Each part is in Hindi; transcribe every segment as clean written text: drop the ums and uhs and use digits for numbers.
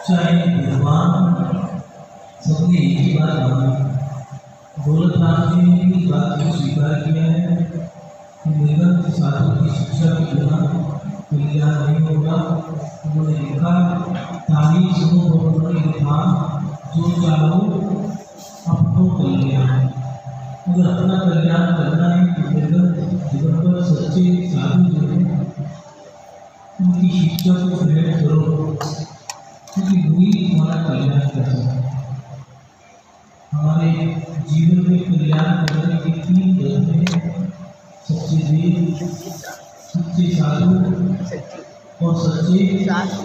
चाहे भगवान सबने एक ही बात मानी। दौलतराम जी ने भी इस बात को स्वीकार किया है कि निर्गत साधु की शिक्षा के बिना कल्याण नहीं होगा। उन्होंने लिखा, ताली सुनो भगवान धाम, जो चाहो अपनों कल्याण। अगर अपना कल्याण करना है तो निर्गत जीवन पर सच्चे साधु जो है उनकी शिक्षा को ग्रहण करो, क्योंकि वही तुम्हारा कल्याण करता है। हमारे जीवन में कल्याण करने के 3 तत्व हैं: सच्चे वेद, सच्चे साधु और सच्चे शास्त्र।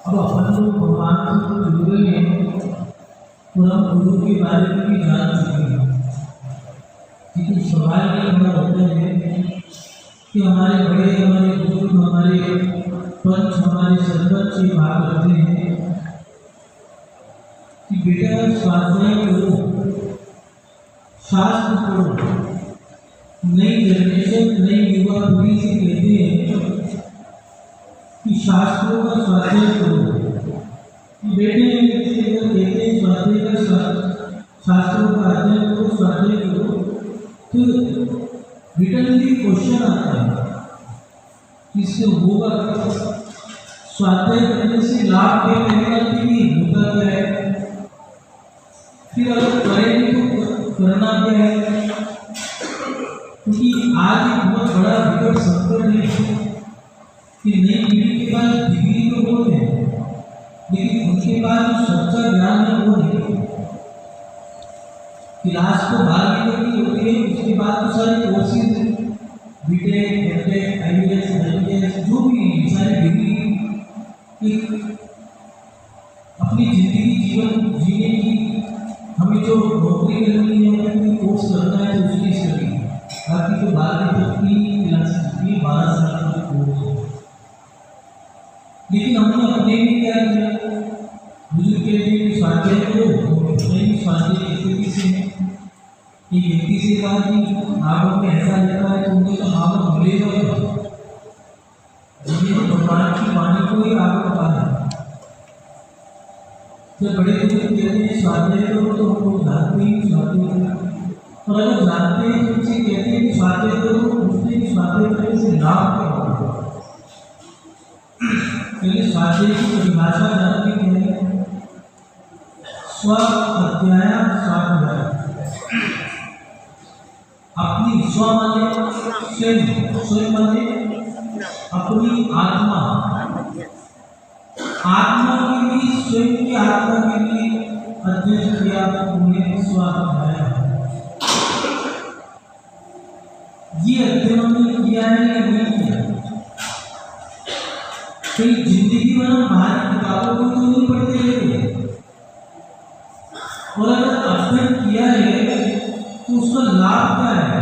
अब अपन लोग भगवान से जुड़ गए हैं तो हम गुरु के बारे में भी जान चुके हैं। लेकिन सवाल ये बड़ा होता है कि हमारे बड़े, हमारे बुजुर्ग, हमारे पंच, हमारे सरपंच ये बात करते हैं कि बेटा स्वाध्याय करो, शास्त्र करो। नई जनरेशन, नई युवा पीढ़ी से कहते हैं कि शास्त्रों का स्वाध्याय करो। बेटे कहते हैं स्वाध्याय का शास्त्रों का अध्ययन करो, स्वाध्याय करो, तो रिटर्नली क्वेश्चन आता है किससे होगा, स्वाध्याय करने से लाभ क्या मिलेगा कि नहीं होता क्या है, फिर अगर करेंगे तो करना क्या है। क्योंकि आज एक बहुत बड़ा विकट संकट है कि नई पीढ़ी के पास डिग्री तो बहुत है, लेकिन उनके पास जो सच्चा ज्ञान है वो नहीं। क्लास को बाहर निकलनी होती है, उसके बाद तो सारे courses, BTech, MTech, IAS, IPS, जो भी सारी डिग्री, अपनी जिंदगी जीवन जीने की हमें जो नौकरी करनी है, कोई कोर्स करना है तो उसकी स्टडी। बाकी तो बारहवीं तक की क्लासेस की 12 साल का कोर्स है। लेकिन हमने अपने में क्या किया, बुजुर्ग कहते हैं कि स्वाध्याय करो, नहीं स्वाध्याय स्थिति से एक व्यक्ति से कहा कि आगम में ऐसा लिखा है, तुमने तो आगम भूलेगा, जिन्हें तो भगवान की वाणी को ही आगम कहा है। जब बड़े बुजुर्ग कहते हैं स्वाध्याय करो तो हम लोग जानते ही स्वाध्याय करो, और अगर जानते हैं तो उनसे कहते हैं कि स्वाध्याय करो, पूछते हैं स्वाध्याय करने से लाभ क्या होगा। पहले स्वाध्याय की परिभाषा जानते हैं, स्व अध्याय स्वाध्याय। अपनी स्व माने स्वयं, स्वयं माने अपनी आत्मा, आत्मा के लिए, स्वयं की आत्मा के लिए अध्ययन किया उन्हें स्वाध्याय। ये अध्ययन हमने किया है या नहीं किया? कई जिंदगी में हम बाहर किताबों को तो नहीं पढ़ते रहते, और अगर अध्ययन किया है तो उसका लाभ क्या है,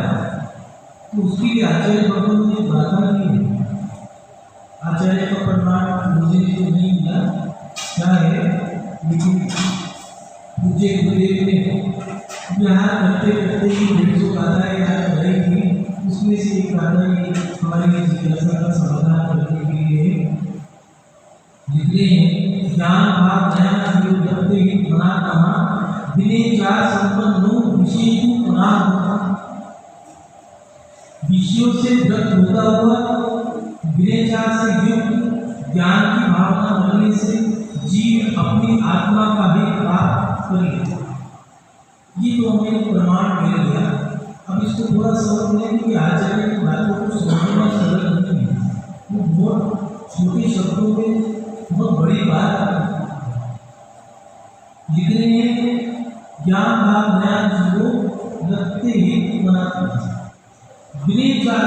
तो उसके लिए आचार्य भगवान ने बाधा दी है। आचार्य का प्रमाण मुझे तो नहीं मिला क्या है, लेकिन पूज्य गुरुदेव ने यहाँ करते करते ही 150 गाथा याद कराई थी। उसमें से एक गाथा ये हमारी जिज्ञासा का समाधान करने के लिए लिख रहे हैं। ज्ञान भाव नया जीव करते ही बना कहा, विनय चार संपन्नो विषय को बना होता। विषयों से व्रत होता हुआ विनय चार से युक्त ज्ञान की भावना बनने से जीव अपनी आत्मा का भी प्राप्त करे। ये तो हमें प्रमाण मिल गया। अब इसको थोड़ा समझ लें कि आचार्य की बातों को समझना सरल नहीं है, वो बहुत छोटे शब्दों में बहुत बड़ी बात लिख रहे हैं। ज्ञान भाव नया जीवो लगते ही बनाते, विनय चार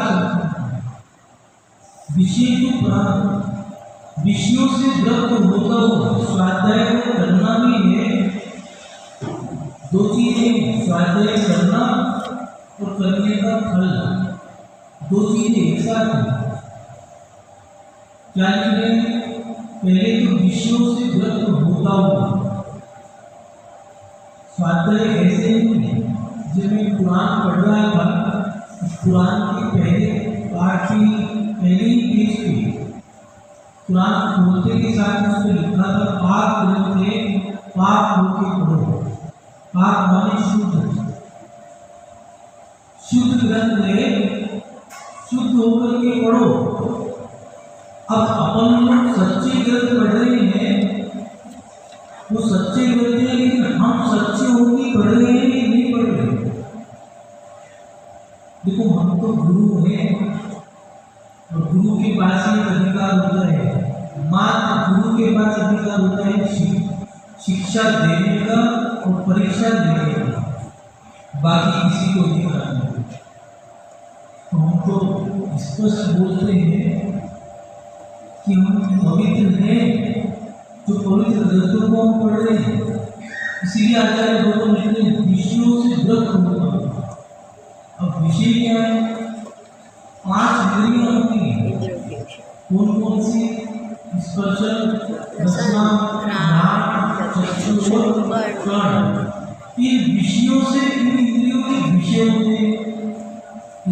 विषय को प्राप्त, विषयों से व्रत होता हो, स्वाध्याय को करना भी है। दो चीजें, स्वाध्याय करना और करने का फल, दो चीजें एक साथ हैं। क्या लिख रहे हैं? पहले तो विषयों से व्रत होता हो। स्वाध्याय ऐसे नहीं है, जब मैं कुरान पढ़ रहा था, कुरान के पहले पाठ की पहले ही पेज पे कुरान खोलते के साथ उस पर लिखा था पाक ग्रंथ है, पाक होके पढ़ो। पाक माने शुद्ध, शुद्ध ग्रंथ है, शुद्ध होकर के पढ़ो। अब अपन लोग सच्चे ग्रंथ पढ़ रहे हैं, वो सच्चे ग्रंथ है, लेकिन हम सच्चे होके पढ़ रहे हैं कि नहीं पढ़ रहे? देखो हम तो गुरु हैं और गुरु के पास ही अधिकार होता है, मात्र गुरु के पास अधिकार होता है शिक्षा देने का और परीक्षा देने का, बाकी किसी को अधिकार नहीं। तो हम तो स्पष्ट बोलते हैं कि हम पवित्र हैं, जो पवित्र ग्रंथों को हम पढ़ रहे हैं। इसीलिए आचार्य गौतम लिखते हैं विषयों से व्रत होगा। अब विषय क्या है? 5 इंद्रियां होती हैं। कौन कौन सी? स्पर्श, रसना, घ्राण, चक्षु और कर्ण। इन विषयों से, इन इंद्रियों के विषय होते हैं।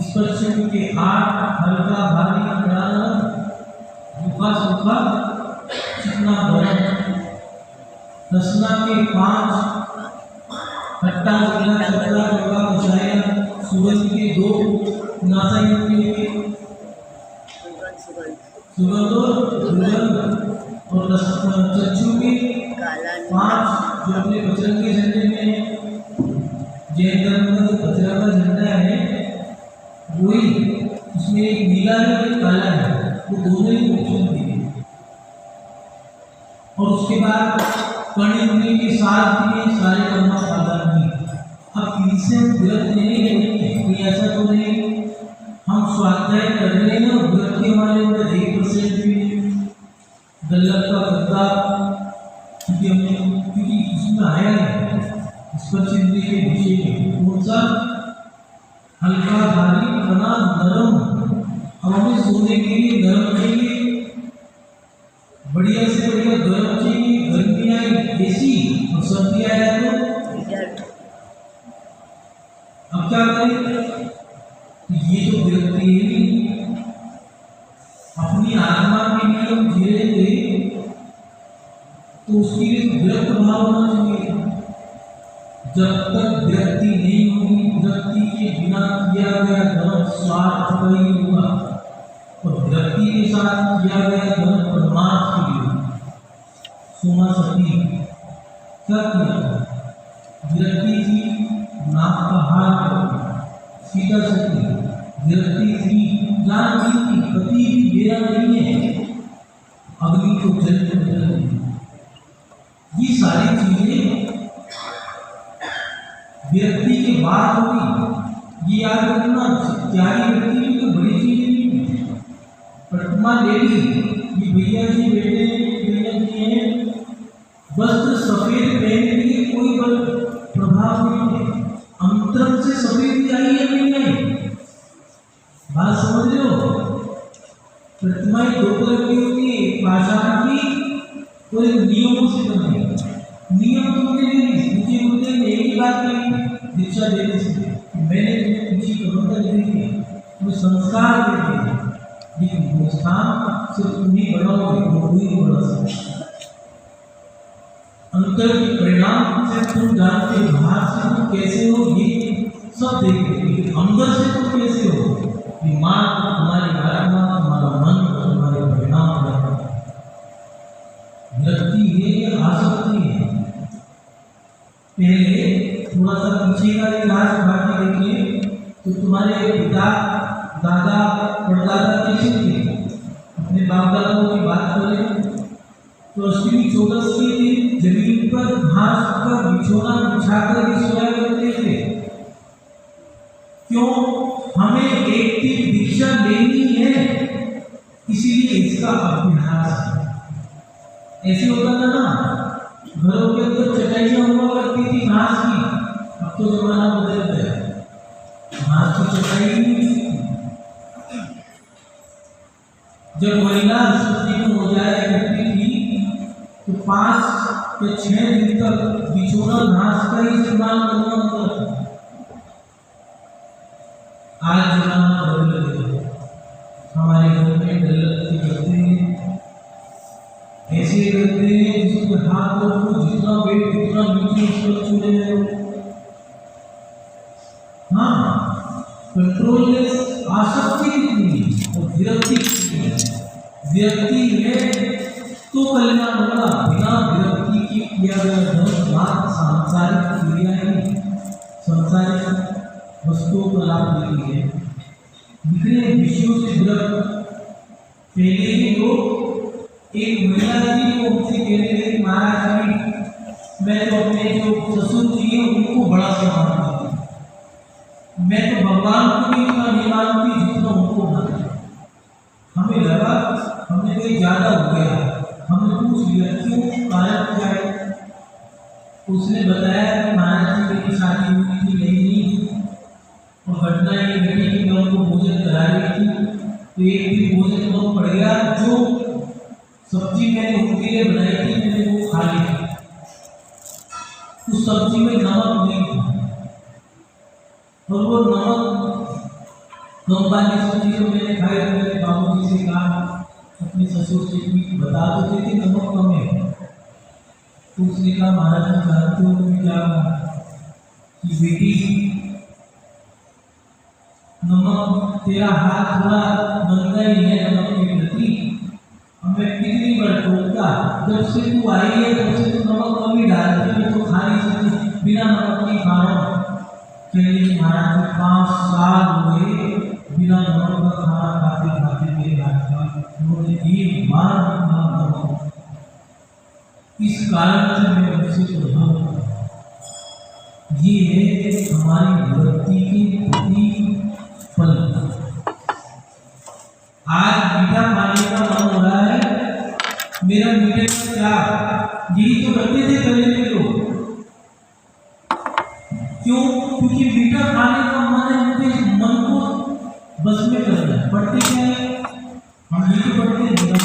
स्पर्श के 8, हल्का भारी कड़ा, रूखा सूखा, चिकना गरम। रसना के 5, खट्टा मीठा चटरा कड़वा कषाय। सुगंध के 2, नासा इंद्रिय के सुगंध और दुर्गंध। और चक्षु के 5, जो अपने बजरंग के झंडे में, जैन धर्म का जो बजरंग का झंडा है वही, उसमें एक नीला है एक काला है, वो दोनों ही ऑप्शन दिए। और उसके बाद कर्ण इंद्रिय के 7 दिए, सारे कर्म साधन नहीं। अब इनसे विरक्त नहीं है, कोई ऐसा तो नहीं हम स्वाध्याय कर रहे हैं और विरक्त के हमारे अंदर 1% भी गल्लत का गद्दा, क्योंकि उसमें आया है स्पर्श इंद्रिय के विषय में कौन सा? हल्का भारी कड़ा नरम। अब हमें सोने के लिए नरम चाहिए, बढ़िया से बढ़िया गर्म चाहिए, गर्मियाँ एसी और सर्दियाँ आया तो अब क्या करें? ये तो विरक्ति है। अपनी आत्मा के लिए हम जी रहे थे तो उसके लिए विरक्त भाव होना चाहिए। जब तक विरक्ति नहीं होगी, विरक्ति के बिना किया गया धर्म स्वार्थ का ही होगा और विरक्ति के साथ किया गया धर्म परमार्थ के लिए। सोमा सती क्या किया? विरक्ति थी, नाक का हार कर सीता सती विरक्ति थी, जानती थी पति भी मेरा नहीं है, अग्नि को जल कर जल। ये सारी चीजें व्यक्ति के बाद होगी। ये याद रखना, त्यागी व्यक्ति की तो बड़ी चीजें नहीं है। प्रतिमा ले ली, ये भैया जी बेटे भैया जी हैं, वस्त्र सफेद पहनने के कोई बल प्रभाव नहीं है। अंतर से सफेद आई है नहीं आई? बात समझ लो। प्रतिमाएं 2 तरह की होती है, पाषाण की और एक नियमों से बनी। नियम तो मुझे यही बात कही दीक्षा देने से, मैंने तुम्हें किसी करोड़ दे दी, तुम्हें संस्कार दे दिए, लेकिन वो स्थान सिर्फ तुम ही बढ़ाओगे, वो कोई नहीं बढ़ा सकता। अंतर के परिणाम से तुम जानते हो, बाहर से तुम कैसे हो ये सब देखते, लेकिन अंदर से तुम कैसे हो ये मात्र तुम्हारी आत्मा, तुम्हारा मन, तुम्हारे परिणाम है। विरक्ति है या आसक्ति है? पहले थोड़ा सा पीछे का इतिहास उठा के देखिए तो तुम्हारे पिता, दादा, परदादा कैसे थे? अपने बाप दादाओं की बात करें तो अष्टमी चौदस के दिन जमीन पर घास का बिछोना बिछाकर भी सोया करते थे। क्यों? हमें एक दिन दीक्षा लेनी है, इसीलिए इसका अभ्यास है। ऐसे होता था ना, घरों के अंदर चटाइयाँ हुआ करती थी घास की, अब तो जमाना बदल गया, घास की चटाई नहीं थी। जब महिला शुद्धि में हो जाया करती थी तो 5 या 6 दिन तक बिछोना घास का ही इस्तेमाल करना होता था। आज जमाना बदल गया, हमारे घर में गलती करते हैं, ऐसे करते हैं जिसके हाथ को जितना वेट उतना नीचे ऊपर छूने लगे। हाँ, कंट्रोललेस आसक्ति कितनी है और विरक्ति कितनी है। विरक्ति है तो कल्याण होगा, बिना विरक्ति के किया गया धर्म मात्र सांसारिक क्रियाएं, सांसारिक वस्तुओं का लाभ देती है। बिखरे विषयों से विरक्त पहले ही लोग एक महिला थी वो हमसे कह रहे थे महाराज जी मैं तो अपने जो ससुर जी हैं उनको बड़ा सम्मान करती हूँ, मैं तो भगवान को भी इतना नहीं मानती जितना उनको मानती। हमें लगा हमने कहीं ज्यादा हो गया, हमने पूछ लिया क्यों, कारण क्या है। उसने बताया कि महाराज जी मेरी शादी हुई थी नहीं और घटना ये घटी कि मैं उनको भोजन करा रही थी तो एक दिन भोजन कम पड़ गया, जो सब्जी मैंने उनके लिए बनाई थी मैंने वो खा ली। उस सब्जी में नमक नहीं था और वो नमक कम वाली सब्जी जो मैंने खाई तो मेरे बाबू जी से कहा अपने ससुर से कि बता दो थे कि नमक कम है। तो उसने कहा महाराज जी जानते हो तुम क्या कि बेटी नमक तेरा हाथ थोड़ा गंदा ही है नमक के प्रति, मैं कितनी बार टोकता जब से तू आई है तब से तू नमक कम ही डालती, मैं तो खा नहीं सकती बिना नमक के खा रहा हूँ। चलिए महाराज 5 साल हुए बिना नमक का खाना खाते खाते मेरे हाथ का उन्होंने एक बार नमक, इस कारण से मैं उनसे प्रभावित। ये है हमारी विरक्ति की फल। आज मीठा खाने का मन हो रहा है, मेरा मीठे का क्या, यही तो करते थे पहले के लोग। क्यों? क्योंकि मीठा खाने का मन है, मुझे इस मन को बस में करना है। पढ़ते क्या है हम, ये तो पढ़ते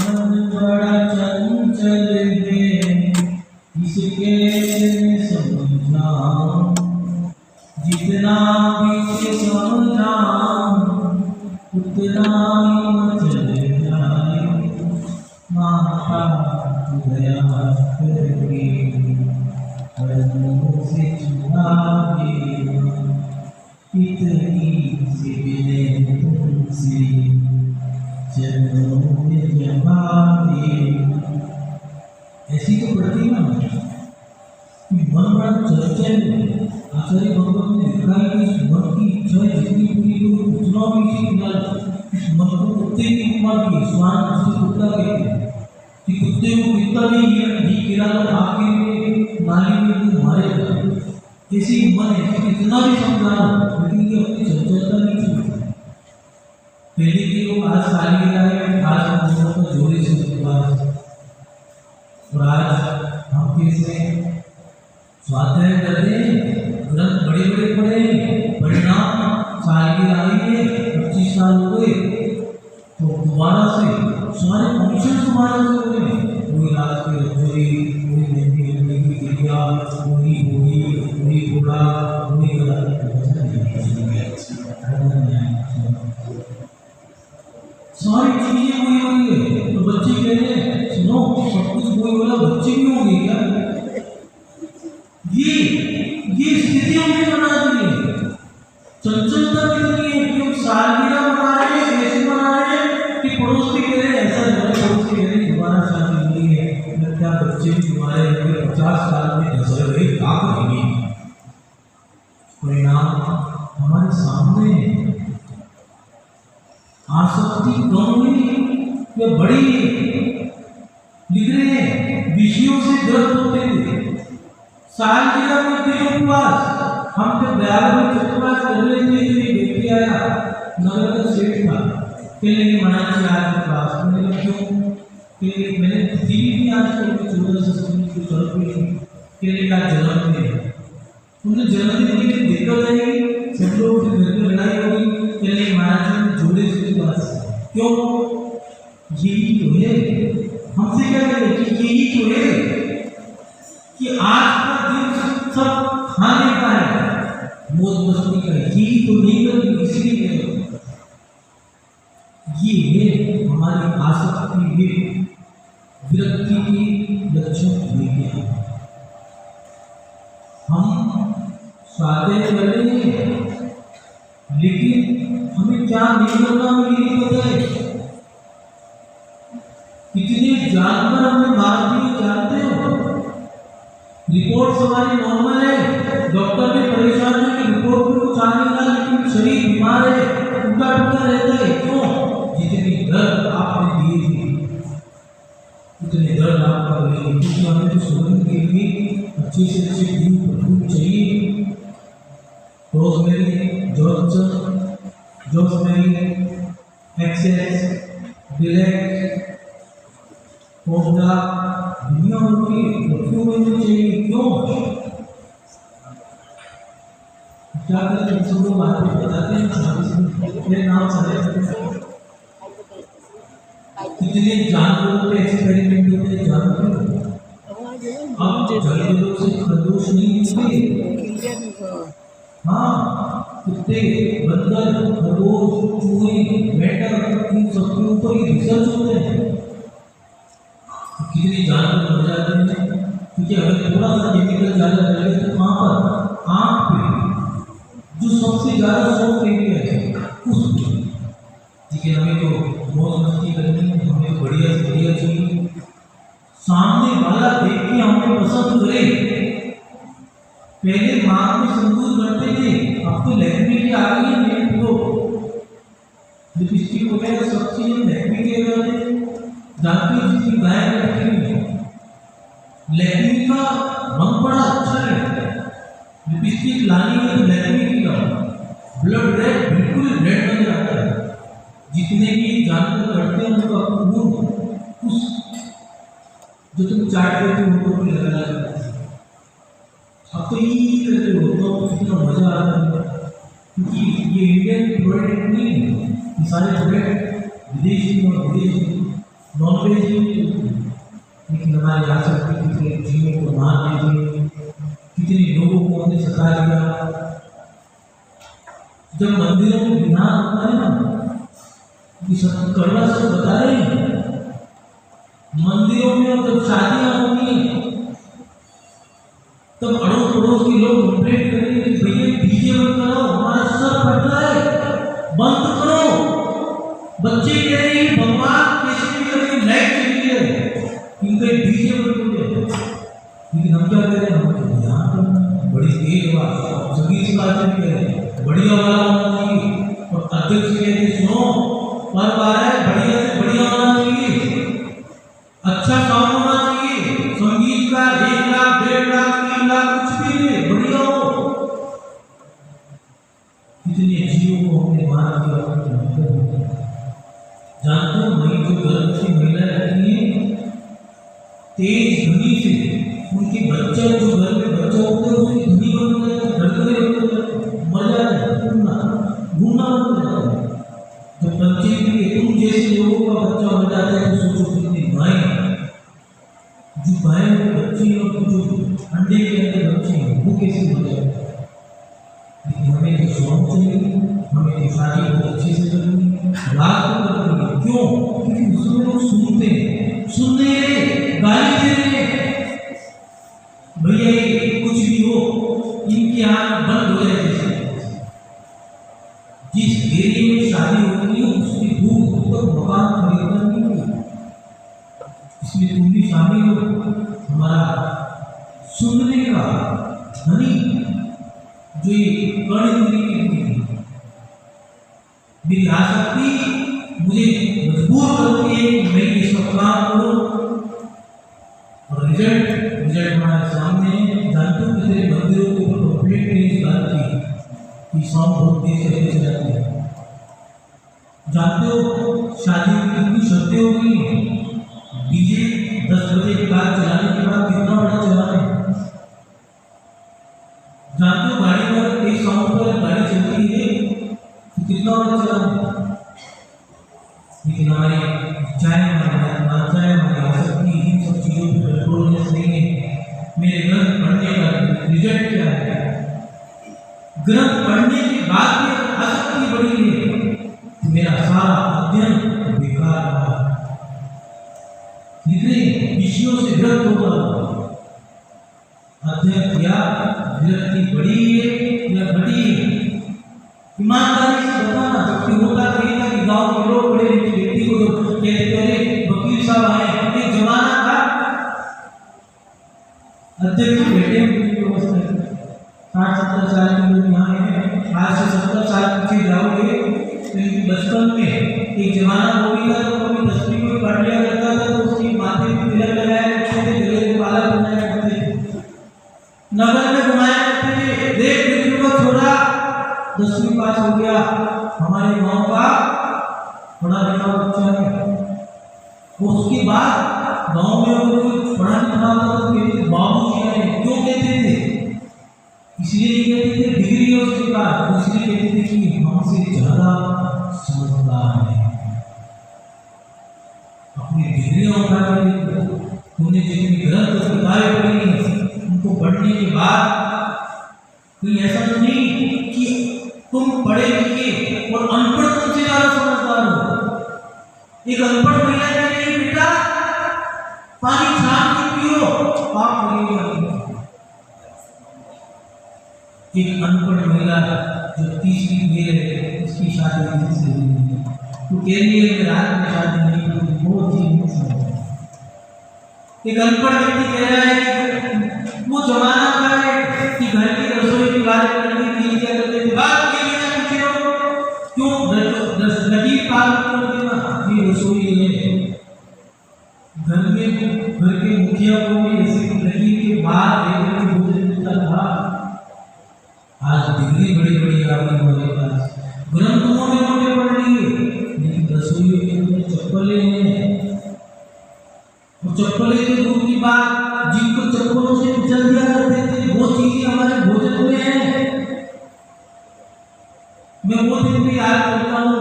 मन बड़ा चंचल है इसके समझाऊं, जितना भी समझाऊं उतना ही मचल जाए, माता दया करके कदमों से छुड़ा देना, इतनी सी मिले तुमसे चरणों में जमा देना। ऐसी तो पढ़ती ना कि मन बड़ा चंचल है। आचार्य भगवान ने लिखा है कि इस मन की इच्छा जितनी पूरी हो उतना भी इसी फिलहाल इस मन को कुत्ते की उपमा की, स्वान उसे कुत्ता कहते हैं कि कुत्ते को कितना भी गिरा तो आके नाली में मारेगा। किसी मन है कि कितना भी समझाना लेकिन ये अपनी चंचलता नहीं छोड़ता। पहले के लोग आज सालियां है, आज हम दोनों को जोड़े से और आज हम कैसे स्वाध्याय करते हैं, ग्रंथ बड़े बड़े पढ़े, परिणाम सालगिरह आई है 25 साल हो गए तो दोबारा से सारे फंक्शन दोबारा से हो गए, कोई रात की रसोई, कोई मेहंदी लगने की क्रिया, कोई होली, कोई घोड़ा, कोई सारी चीजें वही हो गई है। तो बच्चे कह रहे हैं सुनो सब कुछ वही बोला, बच्चे भी होंगे क्या? ये स्थिति हमने बना दी है। चंचलता कितनी है कि हम सालगिरह मना रहे हैं, ऐसे मना रहे हैं कि पड़ोस के कह रहे हैं ऐसा हमारे पड़ोस के कह रहे हैं दोबारा शादी हुई है, क्या बच्चे भी तुम्हारे 50 साल में नजर गए क्या करेंगे। परिणाम हमारे सामने है। आसक्ति कम हुई या बढ़ी? लिख रहे हैं विषयों से ग्रस्त होते थे। सालगिरह में थे उपवास, हम जब 11 में उपवास कर रहे थे तो ये व्यक्ति आया, नगर का सेठ था, कहने लगे महाराज जी आज उपवास। मैंने कहा क्यों? कि मैंने दी भी आज कल 14 से 16 रुपये, कहने का जन्मदिन है, उन्हें जन्मदिन के लिए दिक्कत आएगी, सब लोग घर में लड़ाई होगी, कहने महाराज जी जोड़े से उपवास। क्यों? यही तो है, हमसे क्या कहें कि यही तो है कि आज का दिन सब खाने का है, मौज मस्ती का है, यही तो नहीं कर इसलिए ये है हमारी आसक्ति है विरक्ति की लक्ष्य लेके आए। हम स्वाध्याय कर रहे हैं, लेकिन हमें क्या नहीं करना हमें ये नहीं पता है। कितने जानवर हमने मार दिए जानते हो? रिपोर्ट हमारी नॉर्मल है, डॉक्टर भी परेशान है कि रिपोर्ट में कुछ आने का, लेकिन शरीर बीमार है, टूटा टूटा रहता है। क्यों? जितनी दर्द आपने दी थी उतने दर्द आप कर रहे हैं, क्योंकि हमें तो सुगंध के लिए अच्छे से अच्छे धूप चाहिए। रोजमेरी, जोसमेरी, एक्सेस, डिलेक्ट, पोस्टा, दुनिया उनकी क्यों मिलनी चाहिए? क्यों? क्या करते हैं? सब लोग बातें बताते हैं, मेरे नाम सारे कितने जानवरों पे एक्सपेरिमेंट होते हैं जानते हो? अब जानवरों से खरगोश नहीं मिलते। हाँ, कुत्ते, बंदर, खरगोश, चूहे, मेंढक, इन सबके ऊपर ही रिसर्च होते हैं। कितने जानवर मर जाते हैं क्योंकि अगर थोड़ा सा केमिकल ज़्यादा लगे तो कहाँ पर? आँख पे, जो सबसे ज़्यादा सॉफ्ट एरिया है उस पे। लेकिन हमें तो मौज मस्ती करनी है, हमें तो बढ़िया से बढ़िया चाहिए। सामने वाला देख के हमें पसंद करे। पहले माँ में सिंदूर करते थे, अब तो लहंगे की आ गई है। लिपस्टिक वगैरह सब चीजें लहंगे के हैं। जानते हो जिसकी गाय रखी हुई है, लहंगे का रंग बड़ा अच्छा है। लिपस्टिक लानी है तो लहंगे की लाओ, ब्लड रेड बिल्कुल रेड नजर आता है। जितने भी जानवर करते हैं उनका खून उस जो तुम चाट करते हो उनको भी लगा जाता है। अब तो ये करते हो तो कितना मजा आता है, क्योंकि ये इंडियन प्रोडक्ट नहीं है, ये सारे प्रोडक्ट विदेशी और विदेशी नॉनवेज ही। लेकिन हमारे यहाँ से कितने जीवों को मार देते, कितने लोगों को हमने सता दिया। जब मंदिरों में विधान होता है ना, करुणा से बता रहे हैं, मंदिरों में जब शादियां होती हैं तब अड़ोस पड़ोस के लोग कंप्लेंट करेंगे कि भैया डीजे बंद करो, हमारा सर फट रहा है, बंद करो। बच्चे कह रहे हैं भगवान कैसे भी करेंगे, लाइट चली है, इनका डीजे बंद हो गया। लेकिन हम क्या करें? हम यहाँ पर बड़ी तेज आवाज संगीत से बात नहीं करें, बढ़िया वाला होना चाहिए। और अध्यक्ष कहते सुनो पर्व आ रहा है, बढ़िया से बढ़िया होना चाहिए, अच्छा साउंड होना चाहिए, संगीत का 1 लाख 1.5 लाख 3 लाख कुछ भी नहीं, बढ़िया हो। कितने जीवों को हमने मार दिया। जानते हो वही जो गर्भवती महिला रहती है, तेज ध्वनि से उनके बच्चा जो घर में बच्चा होता है उसकी ध्वनि बंद हो जाती है, धड़कने बंद हो जाती है, मर जाता है, घूमना बंद हो जाता है। तो बच्चे के तुम जैसे लोगों का बच्चा हो जाता है तो सोचो कितनी गाय जो गाय में बच्चे और जो अंडे के अंदर बच्चे हैं वो कैसे हो जाए। लेकिन हमें तो शौक चाहिए, हमें तो शादी बहुत अच्छे से करनी है, रात को करनी है। क्यों? क्योंकि उसमें लोग सुनते हैं, सुनने गाली दे रहे हैं, भैया ये कुछ भी हो इनके यहाँ बंद हो जाए। जिस एरिया में शादी होती है उसकी दूर तक मकान खरीदना नहीं है। इसमें तुम भी शामिल हो। हमारा सुनने का ध्वनि जो ये कर्ण इंद्रिय की मेरी आसक्ति मुझे मजबूर करती है कि मैं ये सब काम करूं। और रिजल्ट हमारे सामने है। जानते हो कि तेरे मंदिरों के ऊपर कंप्लीट नहीं इस बात की साउंड बहुत तेज चलते जाते हैं। जानते हो शादी की कितनी शर्तें हो गई हैं? डीजे 10 बजे के बाद चलाने के बाद कितना बड़ा चलाना है। जानते हो गाड़ी पर तेज साउंड पर गाड़ी चलती है तो कितना बड़ा चलाना है। लेकिन हमारी इच्छाएं, हमारी आकांक्षाएं, हमारी आसक्ति इन सब चीज़ों पर कंट्रोल नहीं है। मेरे ग्रंथ पढ़ने का रिजल्ट क्या है? ग्रंथ पढ़ने के बाद भी आसक्ति बढ़ी है, मेरा सारा अध्ययन बेकार रहा। विषयों से विरक्त होकर अध्ययन किया, विरक्ति बढ़ी है या घटी है? ईमानदारी से बताना। जबकि होता तो ये था कि गांव के लोग बड़े लिखे व्यक्ति को तो कहते पहले वकील साहब आए, एक जमाना था अध्यक्ष बैठे व्यवस्था 60-70 साल के लोग यहाँ हैं। आज से 70 साल पीछे जाओगे तो बचपन में एक जमाना वो भी था तो कभी 10वीं को पढ़ लिया करता था तो उसकी माथे में तिलक लगाया करते थे, गले को काला बनाया करते थे, नगर में घुमाया करते थे। देख बेटियों को छोड़ा 10वीं पास हो गया, हमारे गांव का बड़ा लिखा बच्चा है। उसके बाद गांव में वो पढ़ा लिखा होता तो कहते बाबू जी आए। क्यों कहते थे? इसलिए कहते थे डिग्री है उसके पास, इसलिए कहते थे कि हमसे ज्यादा समझदार है। अपनी डिग्रियां उठा के तुमने जितनी ग्रंथ किताबें पढ़ी उनको पढ़ने के बाद कोई ऐसा तो नहीं कि तुम पढ़े लिखे और अनपढ़ तुमसे ज्यादा समझदार हो। एक अनपढ़ महिला कह रही है बेटा पानी छान के पियो, आप करिएगा। एक अनपढ़ महिला जो 30वीं फेल है उसकी शादी किसी से हुई है, तो कह रही है कि रात में शादी नहीं होती, बहुत ही नुकसान। एक अनपढ़ व्यक्ति कह रहा है कि वो जमाना था कि घर की रसोई के बारे में क्या करते थे, बात के बिना पूछे हो क्यों नदी पार कर देना, ये रसोई है। घर के मुखिया को भी ऐसे नदी के बाद एक भोजन मिलता था। आज डिग्री बड़ी बड़ी आ गई हमारे पास, ग्रंथ मोटे पढ़ लिए, लेकिन रसोई के अंदर चप्पलें हैं। और चप्पलें तो दूर की बात, जिनको चप्पलों से कुचल दिया करते थे वो चीजें हमारे भोजन में है। मैं वो दिन भी याद करता हूँ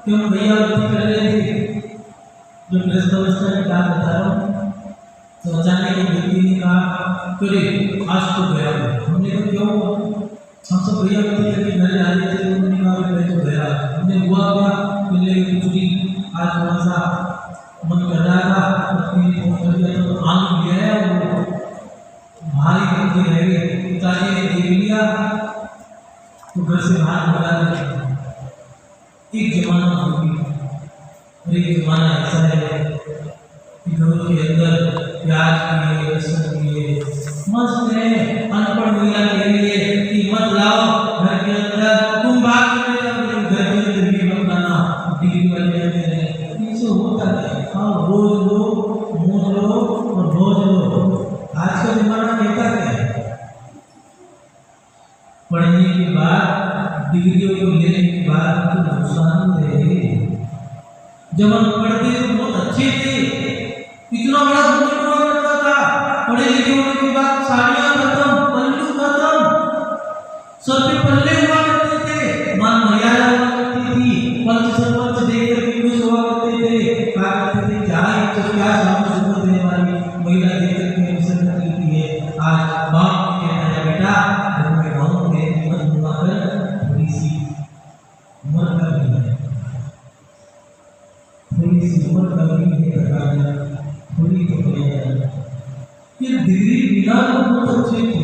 कि हम भैया कर रहे थे, जो गृहस्थ अवस्था में क्या बता रहा हूँ, तो अचानक एक व्यक्ति ने कहा करे आज तो गया। हमने कहा क्यों? हम सब भैया करके घर जा रहे थे, उन्होंने कहा मैं तो गया। हमने हुआ क्या मिलने कुछ भी, आज थोड़ा सा मन कर रहा था, पत्नी फोन कर दिया तो आम गया है, वो भारी करके रह गए, पिताजी ने देख लिया तो घर से बाहर भगा दिया। एक जमाना हो गया, एक जमाना ऐसा है कि घरों के अंदर प्याज किए, लहसुन किए, मस्त है। अनपढ़ महिला के लिए कि मत लाओ घर के अंदर, तुम बात करेगा घर के अंदर भी मत लाना, डिग्री वाले इसे होता है। हाँ रोज लो, मोज लो और भोज लो। आज का जमाना कहता है पढ़ने के बाद, डिग्रियों को लेने के बाद तो नुकसान रहे। जब हम पढ़ते तो बहुत अच्छे थे, इतना बड़ा घमंड हुआ करता था, पढ़े लिखे होने के बाद साड़ियां खत्म, पल्लू खत्म, सर पे पल्ले हुआ करते थे, मान मर्यादा हुआ करती थी, पंच सरपंच देखकर के खुश हुआ करते थे, कहा करते थे क्या सामने सुपर देने वाली महिला देखकर के अवसर करती है। आज बाप कहता है बेटा घर में गाँव में मत हुआ कर, थोड़ी सी उम्र का भी है, थोड़ी सी उम्र का भी है, थोड़ी तो ये डिग्री बिना तो बहुत अच्छे थे।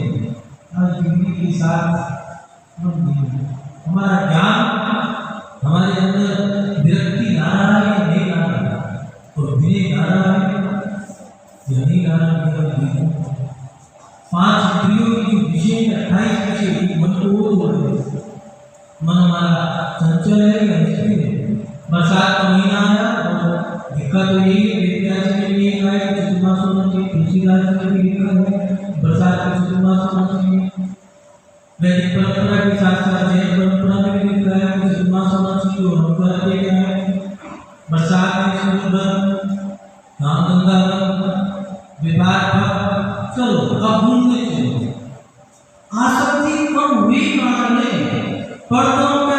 आज डिग्री के साथ हमारा ज्ञान हमारे अंदर विरक्ति ला रहा है या नहीं ला रहा, और विनय ला रहा है या नहीं ला रहा। 5 इंद्रियों की जो विषय 28 विषय मन को वो जोड़ रहे। मन हमारा चंचल है या निष्क्रिय है? बरसात का महीना आया और दिक्कत तो यही है, वेदव्यास ने भी कहा है कि चतुर्मास होना चाहिए, तुलसीदास ने भी लिखा है बरसात का चतुर्मास होना चाहिए। वैदिक परंपरा के साथ साथ जैन परंपरा में भी लिखा है कि चतुर्मास होना चाहिए। और हम करते क्या है, बरसात में सूर्यग्रहण, गंगा विवाद, चलो अब घूमने चलो। आसक्ति कम हुई माने पढ़ता हूँ क्या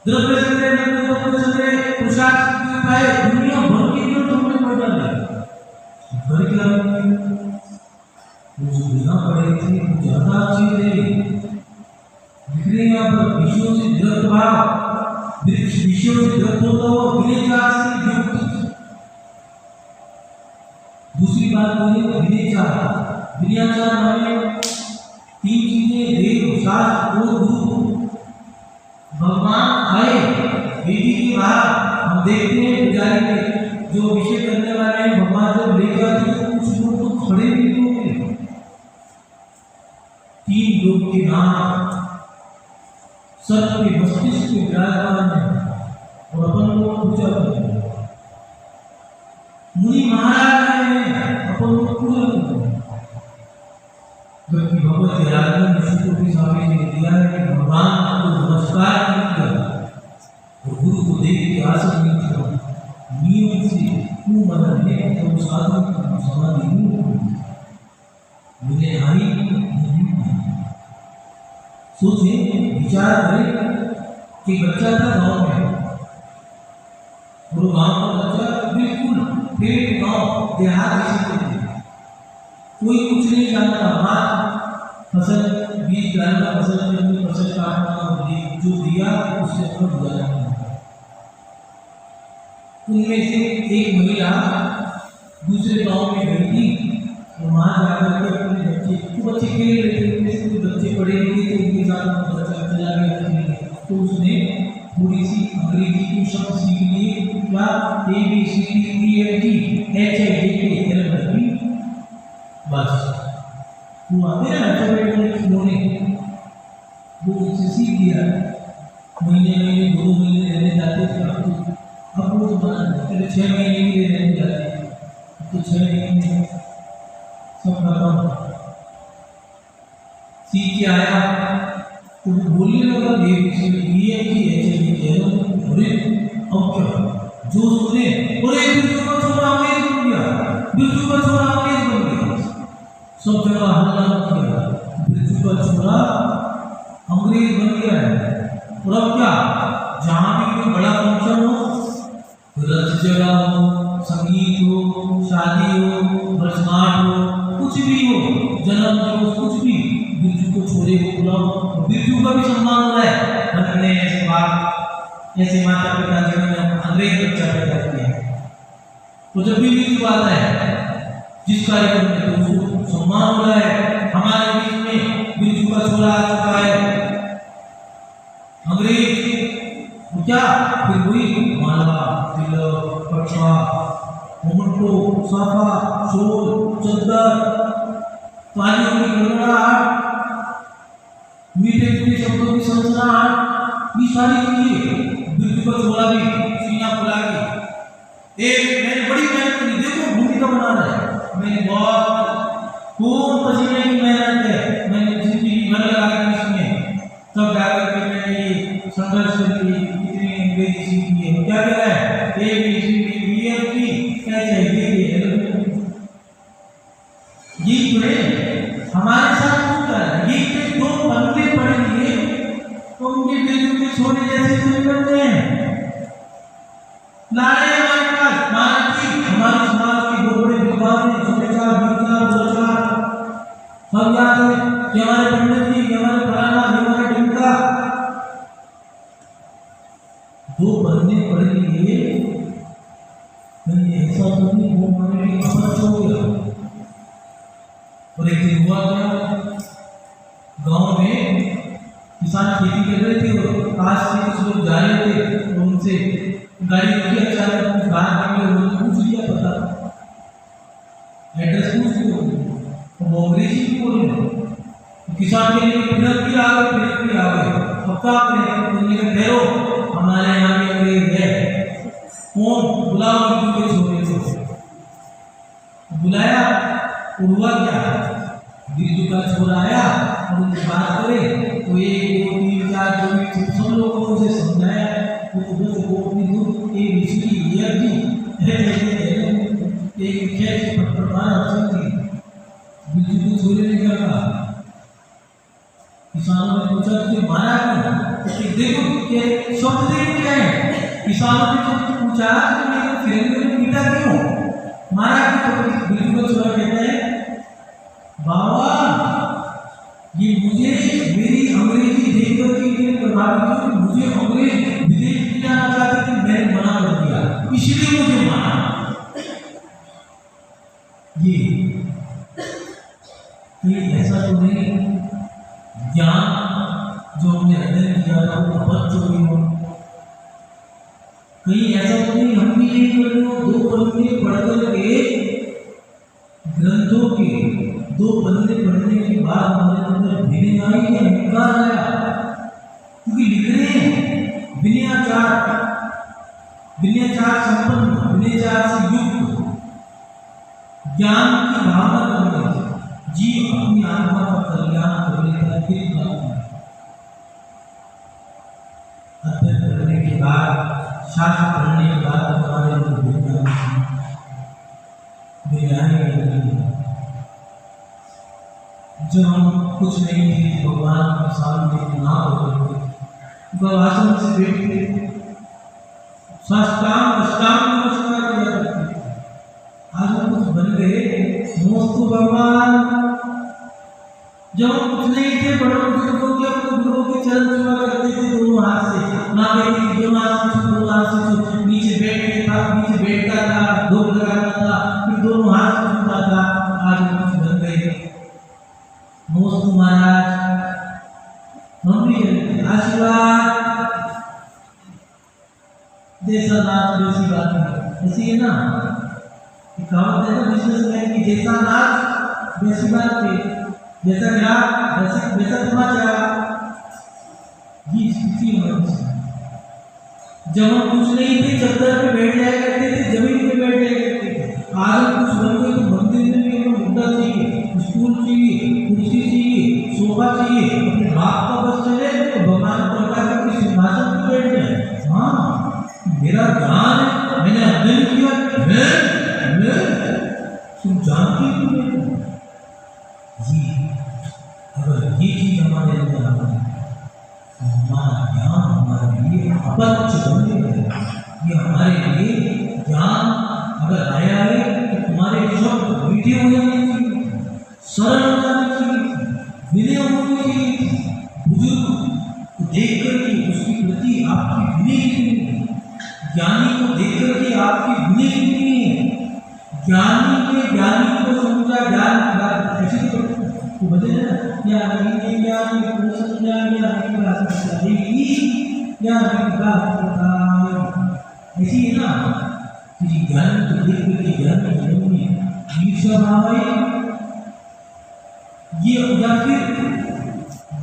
द्रव्य से दुनिया भर की जो तुमने पढ़ डाला घर के जो बिना पढ़े थे ज्यादा अच्छी थे। पर विषयों से विरक्त भाव, विषयों विषयों से ग्रस्त होता हुआ विनयचार से युक्त। दूसरी बात बोले विनयचार। विनयचार माने तीन चीजें, वेद, शास्त्र और गुरु। भगवान आए वेदी के बाहर, हम देखते हैं पुजारी में जो विषय करने वाले हैं, भगवान जब ले जाते हैं तो कुछ लोग तो खड़े भी होंगे। तीन लोग के नाम सर के मस्तिष्क के विराजमान है और अपन लोग पूजा करते हैं। मुनि महाराज हैं, अपन लोग पूजा करते हैं। जबकि भगवत आराधना ऋषि को भी स्वामी ने दिया है कि भगवान को नमस्कार नहीं करना और गुरु को देख के आसन नहीं करना, नियम से क्यों मना है तो साधु की समाधि नहीं होगी। मुझे आई सोचे विचार करें कि बच्चा था गांव में, वो गांव का बच्चा बिल्कुल पेट गांव देहात किसी के थे, कोई कुछ नहीं जानता। माँ फसल बीज डालना, फसल काटना, जो दिया उससे अपना गुजारा करना। उनमें से एक महिला दूसरे गांव में गई थी और वहाँ जाकर के अपने बच्चे खेल रहे थे, उनमें से बच्चे पढ़े नहीं थे, उनके साथ बच्चा चला गया। तो उसने थोड़ी सी अंग्रेजी की शब्द सीख लिए, क्या ABCDEFG बस वो आते हैं अल्फाबेट वाले खिलौने, वो उनसे सीख लिया। महीने 2 महीने रहने जाते थे, अब वो तो बना, पहले 6 महीने के लिए रहने जाते थे, तो 6 महीने सब खत्म। सीख के आया तो वो बोलने लगा जो सुने बिरजू का छोरा अंग्रेज बन गया, बिरजू का छोरा अंग्रेज बन गया। सब जगह हल्ला किया, बिरजू का छोरा अंग्रेज बन गया है। और अब क्या, जहाँ भी कोई बड़ा फंक्शन हो, रथ जगह हो, संगीत हो, शादी हो, वर्षगांठ हो, कुछ भी हो, जन्मदिन, कुछ भी, बिरजू को छोरे को बुलाओ। बिरजू का भी सम्मान हो रहा है। हमने ऐसे बात, ऐसे माता पिता जीवन में अंग्रेज बच्चा पैदा किया है, तो जब भी बिरजू आता है जिस कार्यक्रम में, तो उसको सम्मान हो रहा है। हमारे बीच में बिरजू का छोरा आ चुका है अंग्रेज, तो क्या फिर वही माला, तिलक, पटवा, मोमंटो, साफा, शोल, चद्दर, तालियों की गड़गड़ाहट, मीठे मीठे शब्दों की सनसनाहट, ये सारी चीजें बिरजू का छोरा भी सीना फुला के, एक मैंने बड़ी मेहनत करी, देखो भूमिका बना रहा है, मैंने बहुत खून पसीने की मेहनत है, मैंने जिंदगी भर लगा दी इसमें, तब जाकर के मैंने ये संघर्ष करके इतनी अंग्रेजी सीखी है। क्या कह रहा है, ABCDEFG ये जो है हमारे साथ होता है। ये दो पन्ने पढ़ लिए तो उनके बिरजू के छोरे जैसे चल करते हैं। लाड़े हमारे पास महाराज जी, हमारे समाज के दो बड़े विद्वान हैं, सुमेचार, विचार, बोलचार, सब याद है कि हमारे पंडित जी, हमारे फलाना, हमारे ढिमका, दो पन्ने पढ़ लिए। नहीं ऐसा तो नहीं, वो हमारे लिए अपच हो गया। और एक दिन हुआ क्या, गांव में किसान खेती कर रहे थे और पास से कुछ लोग जा रहे थे, तो उनसे गाड़ी रुकी, अचानक बाहर निकले, उन्होंने पूछ लिया पता, एड्रेस पूछ लिया, तो वो अंग्रेजी भी बोल रहे। किसान के लिए फिर भी आ गए, अब क्या करें, उन्होंने कहा ठहरो, हमारे यहाँ भी अंग्रेज है, कौन, बुलाओ बिरजू के छोरे को। बुलाया, हुआ क्या, बिरजू का छोरा आया और उनसे बात करे, तो 1 2 3 4 जो भी सब लोगों को उसे समझाया, वो बस वो अपनी दूर ABCDEFG एक कैच प्रमाण रखी। बिरजू को छोरे ने क्या कहा, किसानों ने पूछा कि मारा क्यों, देखो क्या शब्द देखो क्या है। किसानों ने पूछा कि फिर पीटा क्यों, मारा क्यों, तो बिरजू का छोरा कहता है, बाबा ये मुझे मेरी अंग्रेजी देख करके प्रभावित हुई, मुझे अंग्रेज विदेश जाना चाहते ऐसा तो नहीं ज्ञान जो हमने अध्ययन किया था वो अपच हो गई हो, कहीं ऐसा तो नहीं हम भी यही कर रहे हो 2 पन्ने पढ़कर के ग्रंथों के 2 पन्ने पढ़ने के बाद हमारे अंदर विनय आई या अहंकार आया, क्योंकि लिख रहे हैं विनयाचार संपन्न, विनयाचार से युक्त ज्ञान की भावना करने से जीव अपनी आत्मा का कल्याण कर लेता है। फिर अध्ययन करने के बाद, शास्त्र पढ़ने के बाद हमारे अंदर जब हम कुछ नहीं थे भगवान के सामने ना होते आश्रम से बैठते साष्टांग अष्टांग नमस्कार किया करते, आज हम कुछ बन गए नमस्तु भगवान। जब हम कुछ नहीं थे बड़े बुजुर्गों के अपने गुरुओं के चरण छुआ करते थे दोनों हाथ से, ना कहती दोनों हाथ से नीचे बैठता था, धूप लगाता था, फिर दोनों हाथ से छूता था। आज हम कुछ बन गए नमस्तु महाराज, हम भी आशीर्वाद जैसा नाच वैसी बात है, ऐसी है ना कहावत है ना बिजनेसमैन की, जैसा नाच वैसी बात है, जैसा ग्राहक वैसा समाचार। ये स्थिति है। जब हम कुछ नहीं थे चद्दर पे बैठ जाया करते थे, जमीन पे बैठ जाया करते थे, आज हम कुछ बन गए तो मंदिर में भी हमें मुद्दा चाहिए, स्टूल चाहिए, कुर्सी चाहिए, सोफा चाहिए, अपने बाप का बस चले तो भगवान को लगा करके सिंहासन पे बैठ जाए। हाँ मेरा ज्ञान है, मैंने अध्ययन किया, मैं तुम जानती क्यों जी। अगर ये चीज हमारे अंदर आ गई, हमारा ज्ञान हमारे लिए अपच बनने लगेगा। ये हमारे लिए ज्ञान अगर आया है तो तुम्हारे शब्द मीठे हो जाने चाहिए, सरल हो जाने चाहिए, विनय होनी चाहिए। बुजुर्ग को देख करके उसकी प्रति आपकी विनय कितनी, ज्ञानी को देख करके आपकी विनय कितनी है। ज्ञानी को समझा ज्ञान ऐसे तो बदल ज्ञानी को समझा ज्ञानी ऐसी है ना कि ज्ञान को देख करके ज्ञान की जरूरी है ईर्ष्या भाव है ये, या फिर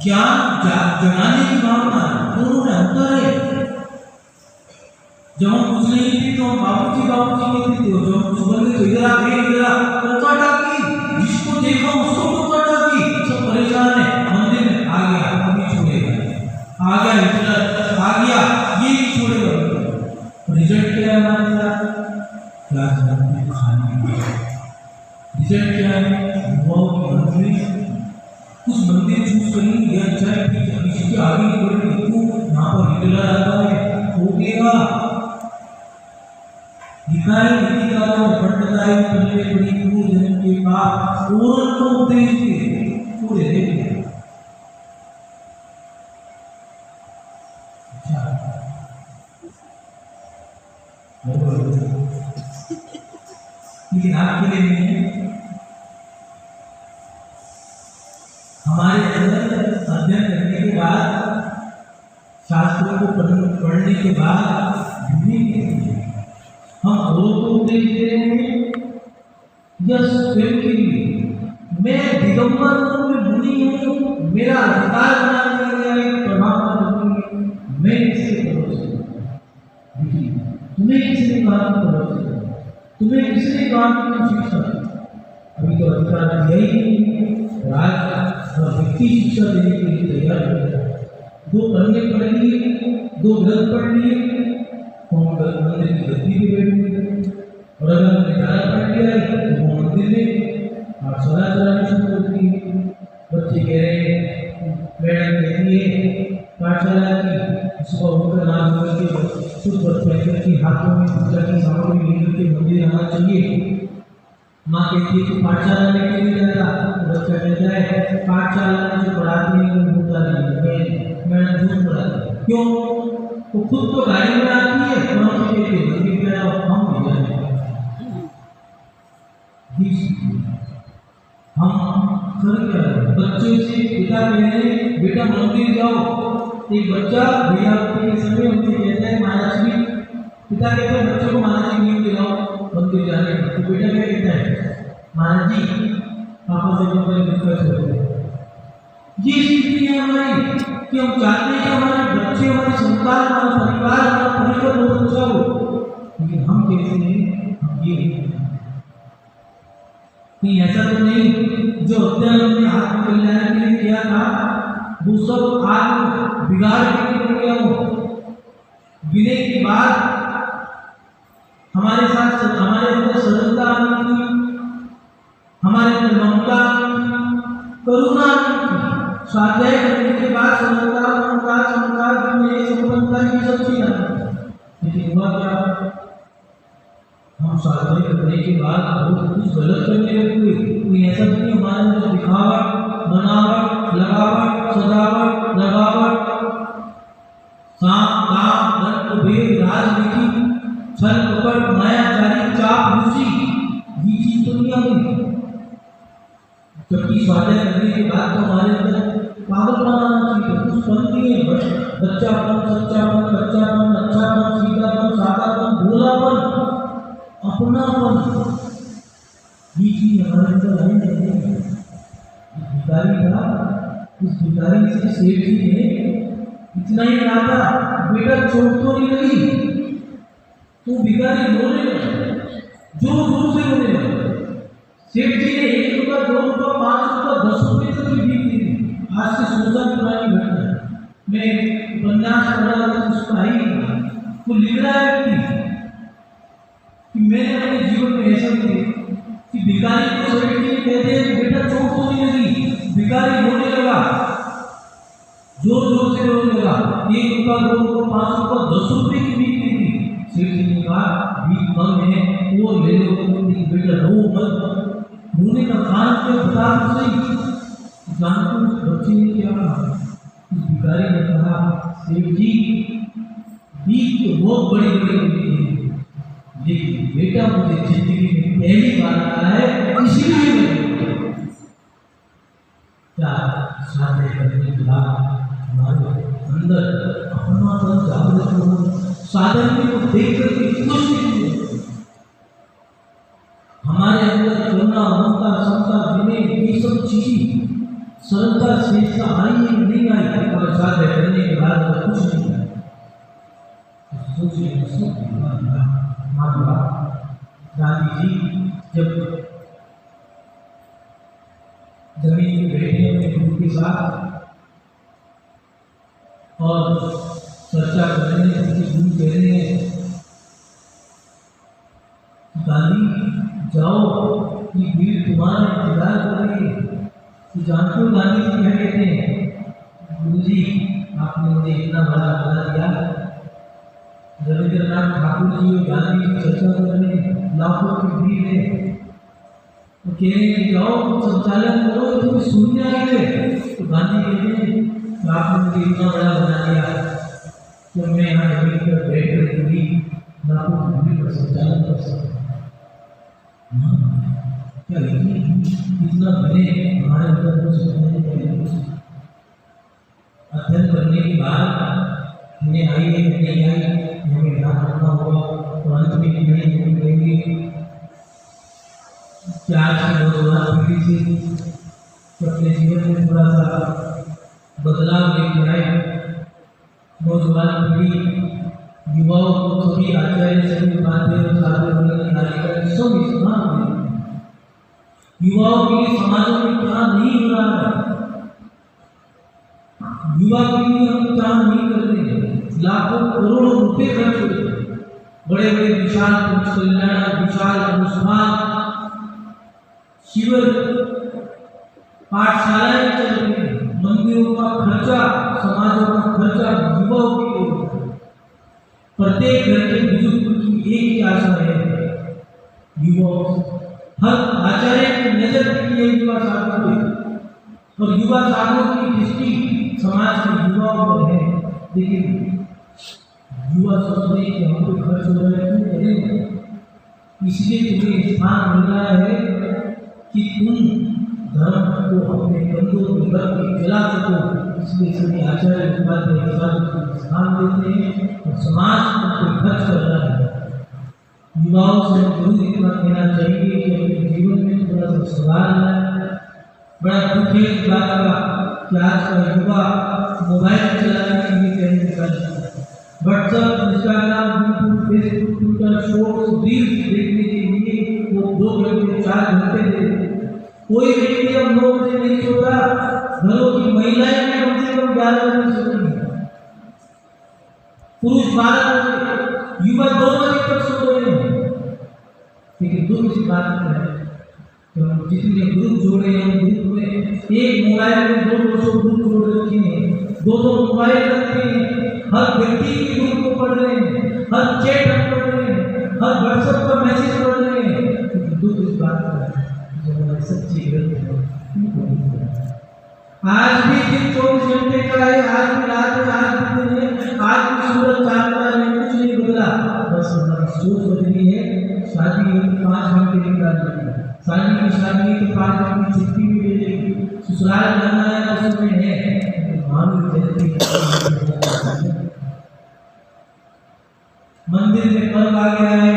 ज्ञान जगाने की भावना, दोनों में अंतर है। जब हम कुछ नहीं थे तो हम बाबूजी कहते थे, जब हम कुछ बन गए तो इधर जिसको देखा उसको सब परेशान है, मंदिर में आ गया अभी छोड़ेगा, आ गया हिटलर आ गया ये नहीं छोड़ेगा। रिजल्ट क्या है हमारे साथ, क्लास में खाने रिजल्ट क्या है, युवाओं की कुछ मंदिर चूज करेंगे, यह अच्छा है कि किसी के आगे नहीं बढ़ेंगे, क्यों यहाँ पर हिटलर आता है ठोकेगा, दिखाई नीतिकारों पंडिताई पल्ले बड़ी पूर्व जन्म के पाप पूर्ण को उपदेश के पूरे देंगे। लेकिन आपके लिए नहीं है, हमारे अंदर अध्ययन करने के बाद, शास्त्रों को पढ़ने के बाद हम औरों को उपदेश दे रहे हैं या स्वयं के लिए। मैं दिगंबर हूँ, मैं मुनि हूँ, मेरा अधिकार बना दिया गया है प्रभाव करने, मैं इससे भरोसे तुम्हें किसने कहा भरोसे, तुम्हें किसने कहा शिक्षा, अभी तो अधिकार दिया ही नहीं। राज व्यक्ति शिक्षा देने के लिए तैयार है, 2 पन्ने पढ़ लिए, 2 ग्रंथ पढ़ लिए, मंदिर की गद्दी पे बैठ, और अगर हमने ज़्यादा पढ़ लिया है तो वो मंदिर में पाठशाला चलानी शुरू करती है। बच्चे कह रहे हैं, मैडम कहती है पाठशाला की सुबह उठकर नाम करके शुद्ध बच्चे की हाथों में पूजा की सामग्री लेकर के मंदिर आना चाहिए। माँ कहती है कि पाठशाला में क्यों नहीं जाता, तो बच्चा कहता है पाठशाला में जो पढ़ाती है वो होता नहीं, मैडम झूठ पढ़ाती है। क्यों, तो खुद तो गाड़ी में आती है, हम कर क्या बच्चे से पिता कह रहे हैं बेटा मंदिर जाओ। एक बच्चा भैया के समय उनसे कहता है महाराज जी, पिता कहते हैं बच्चों को महाराज जी नींद दिलाओ मंदिर जाने का। तो बेटा क्या कहता है, महाराज जी पापा से दिक्कत हो गई। ये स्थिति है हमारी कि हम चाहते हैं कि हमारे बच्चे, हमारे संतान, हमारा परिवार, हमारा परिवार बहुत अच्छा हो, लेकिन हम कैसे हैं, हम ये नहीं, ऐसा तो नहीं जो अध्ययन हमने आत्मकल्याण के लिए किया था वो सब आत्म बिगाड़ के लिए किया हो। विनय की बात हमारे साथ, हमारे अंदर सरलता आनी थी, हमारे अंदर ममता, करुणा, स्वाध्याय करने के बाद सरलता, ममता, क्षमता, संपन्नता की सब चीज आती। लेकिन हुआ क्या, हम स्वाध्याय करने के बाद बहुत कुछ गलत करने लगे। कोई ऐसा नहीं हमारे अंदर दिखावट, बनावट, लगावट, सजावट, लगावट, साम काम दंड भेद राजनीति छल कपट माया चारी चापलूसी ये चीज तो नहीं आई। जबकि स्वाध्याय करने के बाद तो हमारे अंदर पागल बनाना चाहिए, कुछ पन नहीं है, बच्चापन, सच्चापन, कच्चापन, अच्छापन, सीधापन, सादापन, भोलापन, अपनापन, ये चीज हमारे अंदर आई नहीं। भिखारी था, उस भिखारी से सेठ जी ने इतना ही कहा था, बेटा चोट तो नहीं लगी? तो भिखारी रोने लगा, जोर जोर से रोने लगा। सेठ जी ने 1 रुपया, 2 रुपया, 5 रुपया, 10 रुपये तक की भीख दी। आज से 100 साल पुरानी घटना है। मैं उपन्यास पढ़ रहा था, उसको आई वो लिख रहा है कि मैंने अपने जीवन में ऐसा किया कि भिखारी को सेठ जी कहते हैं कि बेटा चोट तो नहीं लगी? भिखारी रोने लगा, जोर जोर से रोने लगा। 1 रुपया, 2 रुपया, 5 रुपया, 10 रुपये की भीख दी थी। सेठ जी ने कहा भीख कम है और ले लो, बेटा रो मत। रोने का कारण क्या बता तो सही। जानते उस बच्चे ने क्या कहा, उस भिखारी ने कहा सेठ जी भीख तो बहुत बड़ी बड़ी होती है, लेकिन बेटा मुझे जिंदगी में पहली बार आया है, इसीलिए मैं क्या स्वाध्याय करने के बाद हमारे अंदर अपनापन जागृत हो, साधन को देख करके खुश नहीं, हमारे अंदर करुणा, ममता, समता, विनय, ये सब चीजें सरलता श्रेष्ठता आई नहीं आई, और स्वाध्याय करने के बाद कुछ नहीं आया। गांधी जी जब जमीन में बैठे अपने गुरु के साथ और चर्चा कर रहे हैं, उनके गुरु कह रहे हैं गांधी जाओ कि भीड़ तुम्हारा इंतजार कर रही है। तो जानते हो गांधी जी क्या कहते हैं, गुरु जी आपने मुझे इतना बड़ा बना दिया। रविंद्रनाथ ठाकुर जी और गांधी जी चर्चा कर रहे हैं, लाखों की भीड़ है, तो कह रहे हैं जाओ संचालन करो, तुम्हें सुनने आएंगे। तो गांधी कहते हैं आपने मुझे इतना बड़ा बना दिया तो मैं यहाँ जमीन पर बैठ कर भी लाखों की भीड़ का संचालन कर सकता हूँ। क्या इतना बने हमारे अंदर हो सकता है? अध्ययन करने के बाद हमें आई है नहीं आई, हमें ध्यान रखना होगा, तो अंत में नहीं मिलेंगे। क्या आज नौजवान पीढ़ी से अपने जीवन में थोड़ा सा बदलाव लेके आए। नौजवान पीढ़ी युवाओं को सभी आचार्य, सभी बातें और साधन बनने कार्यक्रम सब इस्तेमाल करें। युवाओं के लिए समाजों में क्या नहीं हो रहा है, युवा के लिए हम क्या नहीं कर रहे हैं। लाखों करोड़ों रुपए खर्च हो रहे, बड़े बड़े विशाल कल्याण, विशाल अनुष्ठान, शिविर, पाठशालाएं चल रही हैं, मंदिरों का खर्चा, समाजों का खर्चा युवाओं के लिए होता है। प्रत्येक घर के बुजुर्ग की एक ही आशा है, युवाओं से हर आचार्य की नजर के लिए युवा साधु है, और युवा साधु की दृष्टि समाज के युवाओं पर है। लेकिन युवा सोच रहे कि हम तो खर्च हो रहे हैं, क्यों करें? इसलिए तुम्हें स्थान मिल रहा है कि तुम धर्म को अपने कंधों में रख के चला सको, इसलिए सभी आचार्य उपाध्याय साधु को स्थान देते हैं और समाज को खर्च कर रहा है। युवाओं से जरूर इतना कहना चाहिए कि अपने जीवन में थोड़ा सा सुधार लाए। बड़ा दुख है इस बात का कि आज का युवा मोबाइल चलाने के लिए कहीं निकल WhatsApp, Instagram, YouTube, Facebook, Twitter, shorts, reels देखने के लिए वो 2 घंटे 4 घंटे देते। कोई व्यक्ति अब 9 बजे नहीं सोता, घरों की महिलाएं भी कम से कम 11 बजे सोती हैं, पुरुष 12 बजे, युवा 2 बजे तक सो रहे हैं। लेकिन दुख की बात है कि हम जितने ग्रुप जोड़े हैं, ग्रुप में एक मोबाइल में 200 ग्रुप जोड़ रखे हैं, 2 मोबाइल रखे हैं, हर व्यक्ति के ग्रुप को पढ़ रहे हैं, हर चैट हम पढ़ रहे हैं, हर व्हाट्सएप पर मैसेज पढ़ रहे हैं। लेकिन दुख इस बात का है जो हमारे सच्ची ग्रंथ है आज भी दिन 24 घंटे का है, आज भी रात है, आज भी दिन है, आज भी सूरज चांद का है, कुछ नहीं बदला। बस हमारी सोच बदली है। शादी 5 घंटे निकाल देगी, शादी की 5 घंटे छुट्टी भी ले लेगी, ससुराल जाना है तो उसमें है मंदिर में पर्व आ गया है,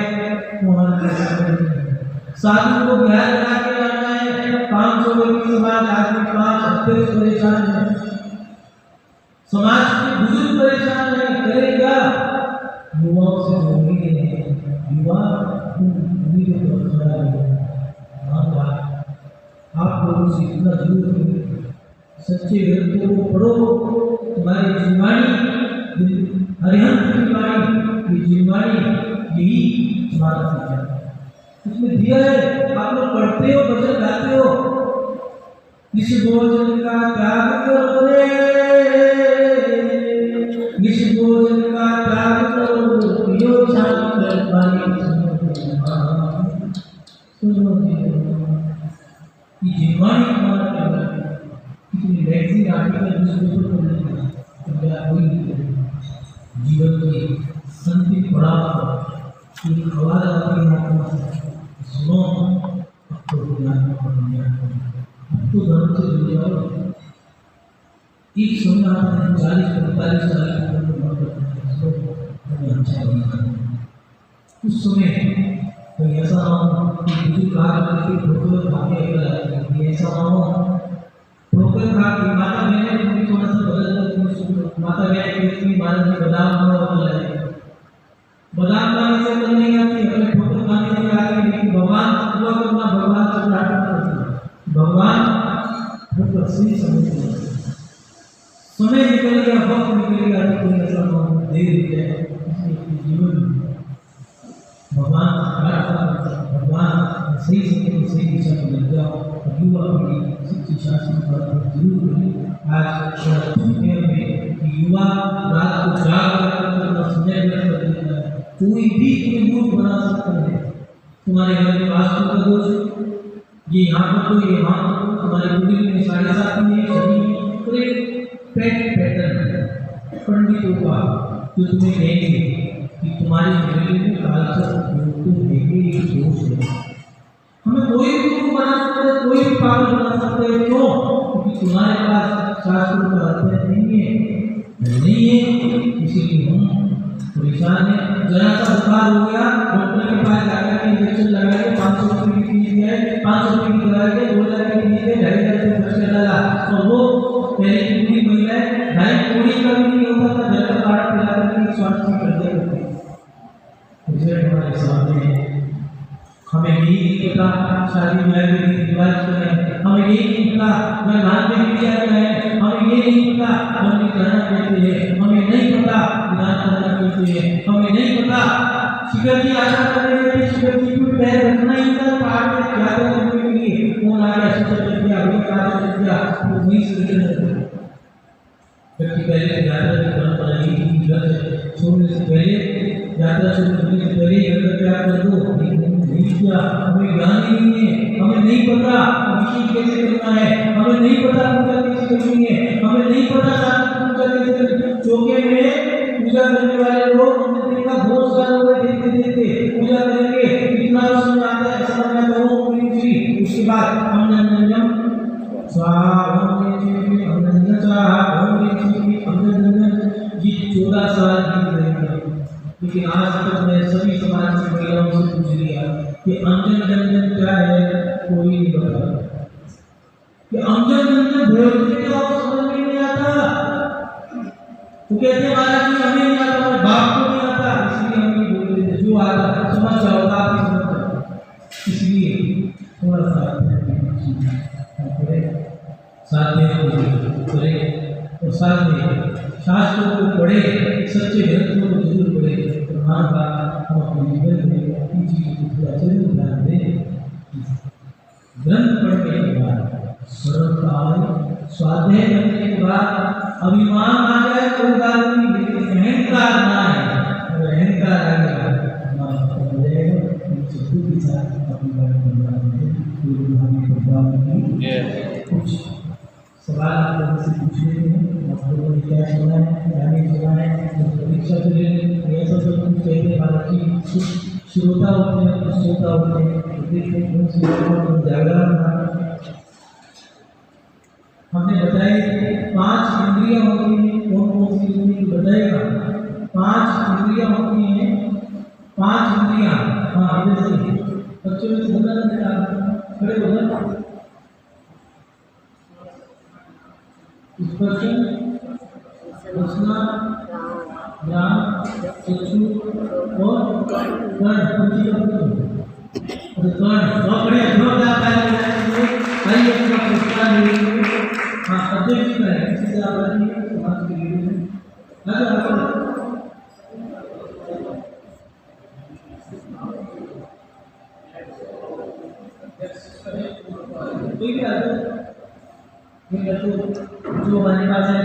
साधु को ब्याह करा के लाना है, 500 व्यक्ति समाज आदमी 5 हफ्ते से परेशान है, समाज के बुजुर्ग परेशान है, करे क्या? युवाओं से जोड़ने हैं, युवा उम्मीदों पर खड़ा है। आप लोगों से इतना जरूर है, सच्चे ग्रंथों को पढ़ो, तुम्हारी जिम्मेवारी हरिहंत की वाणी, ये जिम्मेवारी यही तुम्हारा है। उसमें दिया है, आप लोग पढ़ते हो, भजन गाते हो, निश भोजन का त्याग करो रे, निश भोजन का त्याग करो, पियो शांत पानी सुनो ये जिम्मेवारी तुम्हारा क्या है? कितनी वैसी आर्टिकल दूसरों को नहीं तो क्या कोई जीवन में संति पड़ाव ये आवाज आती है, सुनो अब तो ज्ञान अब तो धर्म से जुड़ जाओ। एक समय आता है 40-45 साल उस समय तो ऐसा हो कि बुजुर्ग आकर ठोकर भागे, ऐसा हो ठोकर भाग माता बहने थोड़ा सा बदल माता बहन की माता जी बादाम बादाम खाने से बन नहीं आती, अपने ठोकर खाने से आती, लेकिन भगवान दुआ करना, भगवान से प्रार्थना करना, भगवान ठोकर सही समझते हैं। समय निकल गया, वक्त निकल गया तो कोई ऐसा दे देते हैं जीवन भगवान भगवान सही समय सही दिशा में लग जाओ। युवा पीढ़ी शिक्षी शासन पर जरूर करें। आज युवा रात को जाग कर समय व्यस्त कर देता है, कोई भी तुम्हें मूर्ख बना सकता है। तुम्हारे घर में वास्तु का दोष, ये यहाँ पर तो ये वहाँ पर, तुम्हारे कुंडली में 7.5 में शनि पैटर्न पंडितों का जो तुम्हें कहेंगे कि तुम्हारी जिंदगी में कालसर्प योग तो देंगे दोष है। हमें कोई भी गुरु बना सकते हैं, कोई भी पागल बना सकते हैं, क्यों? क्योंकि तुम्हारे पास शास्त्रों का अध्ययन नहीं है, इसीलिए हम परेशान है। जरा सा बुखार हो गया, डॉक्टर के पास जाकर के इंजेक्शन लगाए, 500 रुपये की फीस दिया है, 500 रुपये की दवाई है, 2000 की फीस है, 2,500 रुपये खर्च कर डाला। और वो पहले की पूरी महिला है, 2.5 करोड़ का भी नहीं होता था, घर का काढ़ा पिला करके स्वास्थ्य कर दिया करते। हमारे सामने हमें यही नहीं पता शादी ब्याह के रीति रिवाज क्या है, हमें यही नहीं पता विधान में क्रिया क्या है, हमें ये नहीं पता मंदिर करना कहते हैं, हमें नहीं पता विधान करना कहते हैं, हमें नहीं पता शिखर की आशा करने के लिए शिखर की कोई पैर रखना ही था पहाड़ में क्या करने के लिए। कौन आ गया शिखर कर दिया, अभी कार्य कर दिया, वो नहीं शिखर कर दिया। जबकि पहले यात्रा की परंपरा यही थी, घर छोड़ने से पहले यात्रा शुरू करने से पहले घर का त्याग कर दो, नहीं किया। हमें ज्ञान ही नहीं है, हमें नहीं पता अभिषेक कैसे करना है, हमें नहीं पता पूजा कैसे करनी है, हमें नहीं पता पूजा कैसे करनी। चौके में पूजा करने वाले लोग हमने देखा बहुत सारे लोग देखते देखते पूजा करेंगे, कितना समझ आता है, समझ में तो उसके बाद हम लेकिन आज तक मैं सभी समाज की महिलाओं से पूछ लिया कि अंजन गंजन क्या है, कोई नहीं बता। कि अंजन गंजन बोलते क्या हो समझ में नहीं आता। तो कहते महाराज जी हमें नहीं आता, हमारे बाप को नहीं आता, इसलिए हम नहीं बोल रहे थे। जो आता समझ जाओ, आप ही समझ जाओ। इसलिए थोड़ा सा साथ में करे और साथ में शास्त्रों को पढ़े, सच्चे ग्रंथों को जरूर पढ़े। प्रधान बात हम अपने जीवन में इन चीज़ों को थोड़ा जरूर ध्यान दें। ग्रंथ पढ़ने के बाद सर्वकाल स्वाध्याय करने के बाद अभिमान आ जाए कोई बात नहीं, लेकिन अहंकार ना है। अगर अहंकार आ गया हमारा हो जाएगा, चतुर के साथ अपनी बात करना कुछ सवाल आप लोगों से पूछने थे। आप लोगों ने क्या सुना है, क्या नहीं सुना है, परीक्षा के लिए ऐसा सब कुछ कहते हैं। हालांकि कुछ श्रोता होते हैं, कुछ श्रोता होते हैं, देखिए कौन से जागरण। हमने बताया कि 5 इंद्रियां होती हैं। कौन कौन सी होती है बताएगा? 5 इंद्रियां होती हैं, 5 इंद्रियां। हाँ इधर से बच्चों में से बोलना नहीं, खड़े बोलना। स्पर्शन, रसना, ज्ञान, चक्षु और कर्ण। कर्ण पकड़े जोरदार आइए अपना पुरस्कार ले। हाँ अध्यक्ष का है, किसी से आप समाज के लिए कोई भी जो हमारे पास है